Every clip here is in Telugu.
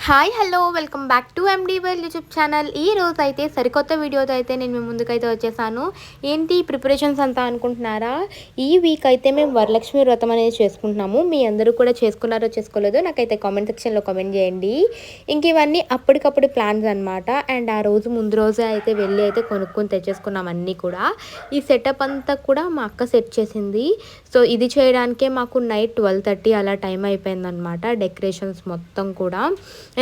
Hi hello welcome back to ఎండీవెల్ యూట్యూబ్ ఛానల్. ఈ రోజు అయితే సరికొత్త వీడియోతో అయితే నేను మీ ముందుకైతే వచ్చేసాను. ఏంటి ప్రిపరేషన్స్ అంతా అనుకుంటున్నారా? ఈ వీక్ అయితే మేము వరలక్ష్మి వ్రతం అనేది చేసుకుంటున్నాము. మీ అందరూ కూడా చేసుకున్నారో చేసుకోలేదో నాకైతే కామెంట్ సెక్షన్లో కామెంట్ చేయండి. ఇంక ఇవన్నీ అప్పటికప్పుడు ప్లాన్స్ అనమాట. అండ్ ఆ రోజు ముందు రోజే అయితే వెళ్ళి అయితే కొనుక్కొని తెచ్చేసుకున్నాం అన్నీ కూడా. ఈ సెటప్ అంతా కూడా మా అక్క సెట్ చేసింది. సో ఇది చేయడానికే మాకు నైట్ 12:30 అలా టైం అయిపోయిందనమాట. డెకరేషన్స్ మొత్తం కూడా,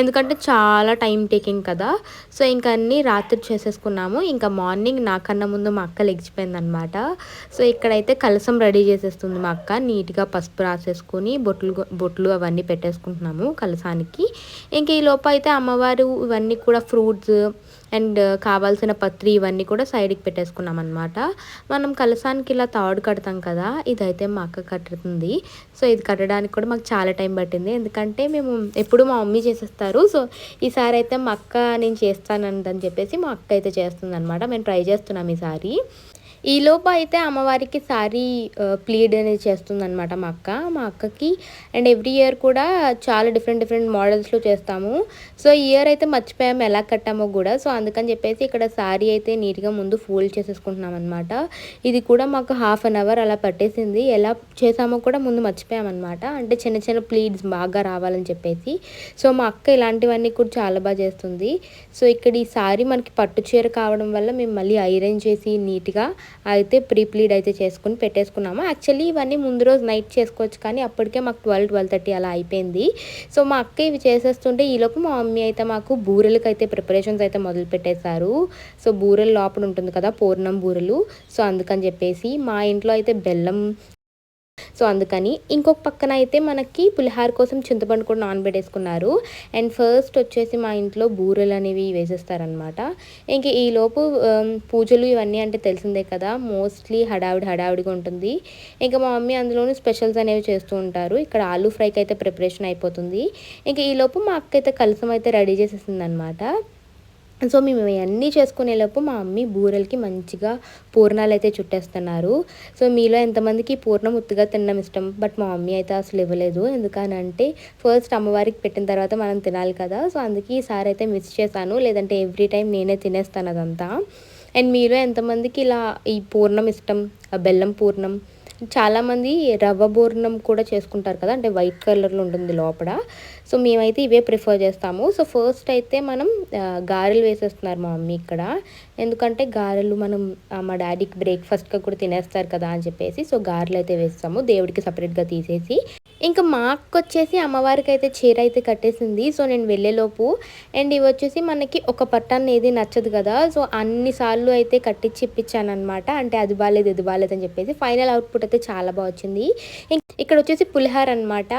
ఎందుకంటే చాలా టైం టేకింగ్ కదా. సో ఇంకా అన్నీ రాత్రి చేసేసుకున్నాము. ఇంకా మార్నింగ్ నాకన్నా ముందు మా అక్క లెగిచిపోయిందనమాట. సో ఇక్కడైతే కలసం రెడీ చేసేస్తుంది మా అక్క. నీట్గా పసుపు రాసేసుకొని బొట్లు అవన్నీ పెట్టేసుకుంటున్నాము కలసానికి. ఇంక ఈ లోపు అయితే అమ్మవారు ఇవన్నీ కూడా ఫ్రూట్స్ అండ్ కావాల్సిన పత్రి ఇవన్నీ కూడా సైడ్కి పెట్టేసుకున్నాం అనమాట. మనం కలసానికి ఇలా తాడు కడతాం కదా, ఇదైతే మా అక్క కట్టుతుంది. సో ఇది కట్టడానికి కూడా మాకు చాలా టైం పట్టింది, ఎందుకంటే మేము ఎప్పుడు మా మమ్మీ చేసేస్తారు. సో ఈసారి అయితే మా అక్క నేను చేస్తానందని చెప్పేసి మా అక్క అయితే చేస్తుంది అనమాట. మేము ట్రై చేస్తున్నాం ఈసారి. ఈలోపు అయితే అమ్మవారికి శారీ ప్లీడ్ అనేది చేస్తుందనమాట మా అక్కకి. అండ్ ఎవ్రీ ఇయర్ కూడా చాలా డిఫరెంట్ మోడల్స్లో చేస్తాము. సో ఈ ఇయర్ అయితే మర్చిపోయాము ఎలా కట్టామో కూడా. సో అందుకని చెప్పేసి ఇక్కడ శారీ అయితే నీట్గా ముందు ఫోల్డ్ చేసేసుకుంటున్నాం అనమాట. ఇది కూడా మాకు 1/2 అవర్ అలా పట్టేసింది. ఎలా చేసామో కూడా ముందు మర్చిపోయామన్నమాట. అంటే చిన్న చిన్న ప్లీడ్స్ బాగా రావాలని చెప్పేసి. సో మా అక్క ఇలాంటివన్నీ కూడా చాలా బాగా చేస్తుంది. సో ఇక్కడ ఈ శారీ మనకి పట్టు చీర కావడం వల్ల మేము మళ్ళీ ఐరన్ చేసి నీట్గా అయితే ప్లీడ్ అయితే చేసుకుని పెట్టేసుకున్నాము. యాక్చువల్లీ ఇవన్నీ ముందు రోజు నైట్ చేసుకోవచ్చు, కానీ అప్పటికే మాకు 12:30 అలా అయిపోయింది. సో మా అక్క ఇవి చేసేస్తుంటే ఈలోపు మా మమ్మీ అయితే మాకు బూరెలకి అయితే ప్రిపరేషన్స్ అయితే మొదలు పెట్టేశారు. సో బూరెలు లోపల ఉంటుంది కదా పూర్ణం బూరెలు. సో అందుకని చెప్పేసి మా ఇంట్లో అయితే బెల్లం, సో అందుకని ఇంకొక పక్కన అయితే మనకి పులిహార కోసం చింతపండు కూడా నానబెట్టేసుకున్నారు. అండ్ ఫస్ట్ వచ్చేసి మా ఇంట్లో బూరెలు అనేవి వేసేస్తారనమాట. ఇంక ఈలోపు పూజలు ఇవన్నీ అంటే తెలిసిందే కదా, మోస్ట్లీ హడావిడిగా ఉంటుంది. ఇంకా మా మమ్మీ అందులోనూ స్పెషల్స్ అనేవి చేస్తూ ఉంటారు. ఇక్కడ ఆలూ ఫ్రైకి అయితే ప్రిపరేషన్ అయిపోతుంది. ఇంకా ఈలోపు మా అక్క అయితే కలసం అయితే రెడీ చేసేసింది అనమాట. సో మేము ఇవన్నీ చేసుకునేలోపు మా మమ్మీ బూరెలకి మంచిగా పూర్ణాలు అయితే చుట్టేస్తున్నారు. సో మీలో ఎంతమందికి పూర్ణం ఉత్తుగా తినడం ఇష్టం? బట్ మా మమ్మీ అయితే అసలు ఇవ్వలేదు. ఎందుకనంటే ఫస్ట్ అమ్మవారికి పెట్టిన తర్వాత మనం తినాలి కదా. సో అందుకే ఈసారి అయితే మిస్ చేశాను, లేదంటే ఎవ్రీ టైం నేనే తినేస్తాను అదంతా. అండ్ మీలో ఎంతమందికి ఇలా ఈ పూర్ణం ఇష్టం, బెల్లం పూర్ణం? చాలామంది రవ్వ పూర్ణం కూడా చేసుకుంటారు కదా, అంటే వైట్ కలర్లో ఉంటుంది లోపల. సో మేమైతే ఇవే ప్రిఫర్ చేస్తాము. సో ఫస్ట్ అయితే మనం గారెలు వేసేస్తున్నారు మా మమ్మీ ఇక్కడ. ఎందుకంటే గారెలు మనం మా డాడీకి బ్రేక్ఫాస్ట్గా కూడా తినేస్తారు కదా అని చెప్పేసి సో గారెలు అయితే వేస్తాము దేవుడికి సపరేట్గా తీసేసి. ఇంకా మా అక్క వచ్చేసి అమ్మవారికి అయితే చీర అయితే కట్టేసింది. సో నేను వెళ్ళేలోపు. అండ్ ఇవి వచ్చేసి మనకి ఒక పట్టాన్ని ఏది నచ్చదు కదా, సో అన్నిసార్లు అయితే కట్టించి ఇప్పించాను అనమాట. అంటే అది బాగాలేదు ఇది బాగాలేదు అని చెప్పేసి ఫైనల్ అవుట్పుట్ అయితే చాలా బాగా వచ్చింది. ఇక్కడ వచ్చేసి పులిహార అనమాట.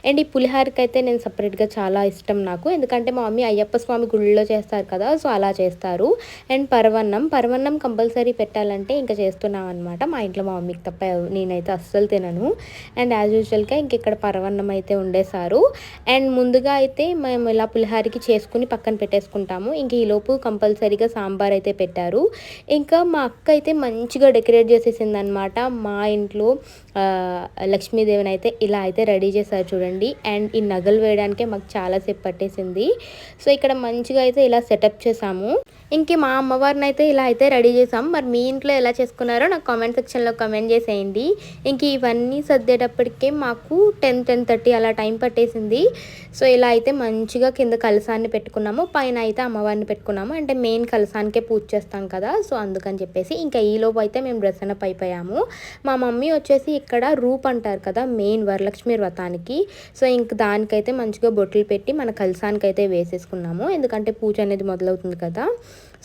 అండ్ ఈ పులిహారకి అయితే నేను సపరేట్గా చాలా ఇష్టం నాకు, ఎందుకంటే మా మమ్మీ అయ్యప్ప స్వామి గుళ్ళో చేస్తారు కదా, సో అలా చేస్తారు. అండ్ పరవన్నం కంపల్సరీ పెట్టాలంటే ఇంకా చేస్తున్నాం అనమాట. మా ఇంట్లో మా మమ్మీకి తప్ప నేనైతే అస్సలు తినను. అండ్ యాజ్ యూజువల్గా ఇంక ఇక్కడ పరవన్నం అయితే ఉండేశారు. అండ్ ముందుగా అయితే మేము ఇలా పులిహారకి చేసుకుని పక్కన పెట్టేసుకుంటాము. ఇంక ఈలోపు కంపల్సరీగా సాంబార్ అయితే పెట్టారు. ఇంకా మా అక్క అయితే మంచిగా డెకరేట్ చేసేసింది అనమాట. మా ఇంట్లో లక్ష్మీదేవిని అయితే ఇలా అయితే రెడీ చేశారు చూడండి. అండ్ ఈ నగలు వేయడానికే మాకు చాలాసేపు పట్టేసింది. సో ఇక్కడ మంచిగా అయితే ఇలా సెటప్ చేసాము. ఇంక మా అమ్మవారిని అయితే ఇలా అయితే రెడీ చేసాం. మరి మీ ఇంట్లో ఎలా చేసుకున్నారో నాకు కామెంట్ సెక్షన్లో కామెంట్ చేసేయండి. ఇంక ఇవన్నీ సర్దేటప్పటికే మాకు 10:30 అలా టైం పట్టేసింది. సో ఇలా అయితే మంచిగా కింద కలసాన్ని పెట్టుకున్నాము, పైన అయితే అమ్మవారిని పెట్టుకున్నాము. అంటే మెయిన్ కలసానికే పూజ చేస్తాం కదా, సో అందుకని చెప్పేసి ఇంకా ఈలోపు అయితే మేము డ్రెస్ అప్ అయిపోయాము. మా మమ్మీ వచ్చేసి ఇక్కడ రూప్ అంటారు కదా మెయిన్ వరలక్ష్మి వ్రతానికి. సో ఇంక దానికైతే మంచిగా బొట్లు పెట్టి మన కలసానికి అయితే వేసేసుకున్నాము, ఎందుకంటే పూజ అనేది మొదలవుతుంది కదా.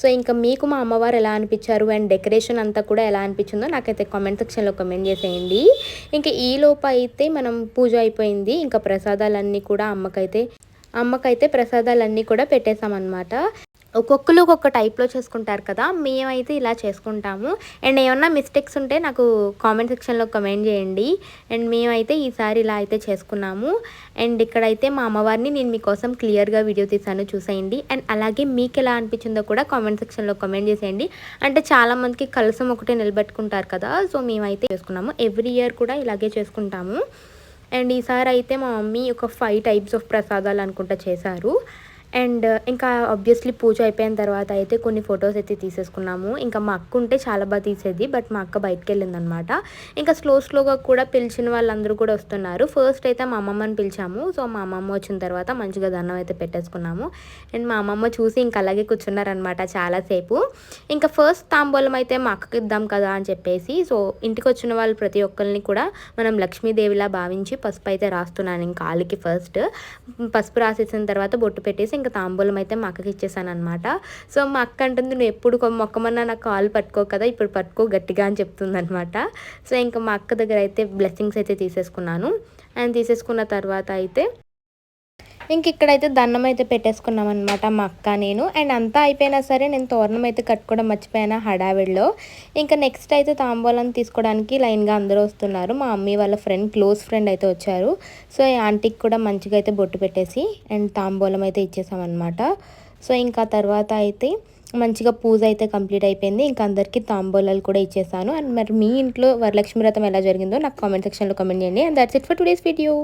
సో ఇంకా మీకు మా అమ్మవారు ఎలా అనిపించారు అండ్ డెకరేషన్ అంతా కూడా ఎలా అనిపించిందో నాకైతే కామెంట్ సెక్షన్లో కామెంట్ చేసేయండి. ఇంకా ఈ లోపు అయితే మనం పూజ అయిపోయింది. ఇంకా ప్రసాదాలన్నీ కూడా అమ్మకైతే ప్రసాదాలన్నీ కూడా పెట్టేశామన్నమాట. ఒక్కొక్కరు ఒక్కొక్క టైప్లో చేసుకుంటారు కదా, మేమైతే ఇలా చేసుకుంటాము. అండ్ ఏమన్నా మిస్టేక్స్ ఉంటే నాకు కామెంట్ సెక్షన్లో కామెంట్ చేయండి. అండ్ మేమైతే ఈసారి ఇలా అయితే చేసుకున్నాము. అండ్ ఇక్కడైతే మా అమ్మవారిని నేను మీకోసం క్లియర్గా వీడియో తీసాను, చూసేయండి. అండ్ అలాగే మీకు ఎలా అనిపించిందో కూడా కామెంట్ సెక్షన్లో కామెంట్ చేసేయండి. అంటే చాలామందికి కలసం ఒకటే నిలబెట్టుకుంటారు కదా, సో మేమైతే చేసుకున్నాము. ఎవ్రీ ఇయర్ కూడా ఇలాగే చేసుకుంటాము. అండ్ ఈసారి అయితే మా మమ్మీ ఒక 5 టైప్స్ ఆఫ్ ప్రసాదాలు అనుకుంటా చేశారు. అండ్ ఇంకా ఆబ్వియస్లీ పూజ అయిపోయిన తర్వాత అయితే కొన్ని ఫొటోస్ అయితే తీసేసుకున్నాము. ఇంకా మా అక్క ఉంటే చాలా బాగా తీసేది. బట్ మా అక్క బయటికెళ్ళిందనమాట. ఇంకా స్లోగా కూడా పిలిచిన వాళ్ళందరూ కూడా వస్తున్నారు. ఫస్ట్ అయితే మా అమ్మమ్మని పిలిచాము. సో మా అమ్మమ్మ వచ్చిన తర్వాత మంచిగా దండం అయితే పెట్టేసుకున్నాము. అండ్ మా అమ్మమ్మ చూసి ఇంకా అలాగే కూర్చున్నారనమాట చాలాసేపు. ఇంకా ఫస్ట్ తాంబూలం అయితే మా అక్కకి ఇద్దాం కదా అని చెప్పేసి సో ఇంటికి వచ్చిన వాళ్ళు ప్రతి ఒక్కరిని కూడా మనం లక్ష్మీదేవిలా భావించి పసుపు అయితే రాస్తున్నాను ఇంకా కాళ్ళకి ఫస్ట్. పసుపు రాసేసిన తర్వాత బొట్టు పెట్టేసి ఇంకా తాంబూలం అయితే మా అక్కకి ఇచ్చేసాను అనమాట. సో మా అక్క అంటుంది, నువ్వు ఎప్పుడు మొక్కమన్నా నాకు కాలు పట్టుకో కదా, ఇప్పుడు పట్టుకో గట్టిగా అని చెప్తుందనమాట. సో ఇంకా మా అక్క దగ్గర అయితే బ్లెస్సింగ్స్ అయితే తీసేసుకున్నాను. అండ్ తీసేసుకున్న తర్వాత అయితే ఇంక ఇక్కడైతే దండం అయితే పెట్టేసుకున్నాం అనమాట మా అక్క నేను. అండ్ అంతా అయిపోయినా సరే నేను తోరణం అయితే కట్టుకోవడం మర్చిపోయాను హడావిడిలో. ఇంకా నెక్స్ట్ అయితే తాంబూలం తీసుకోవడానికి లైన్గా అందరూ వస్తున్నారు. మా మమ్మీ వాళ్ళ ఫ్రెండ్, క్లోజ్ ఫ్రెండ్ అయితే వచ్చారు. సో ఈ ఆంటీకి కూడా మంచిగా అయితే బొట్టు పెట్టేసి అండ్ తాంబూలం అయితే ఇచ్చేసామన్నమాట. సో ఇంకా తర్వాత అయితే మంచిగా పూజ అయితే కంప్లీట్ అయిపోయింది. ఇంకా అందరికీ తాంబూలాలు కూడా ఇచ్చేసాను. అండ్ మరి మీ ఇంట్లో వరలక్ష్మి వ్రతం ఎలా జరిగిందో నాకు కామెంట్ సెక్షన్లో కామెంట్ చేయండి. And that's it for today's video.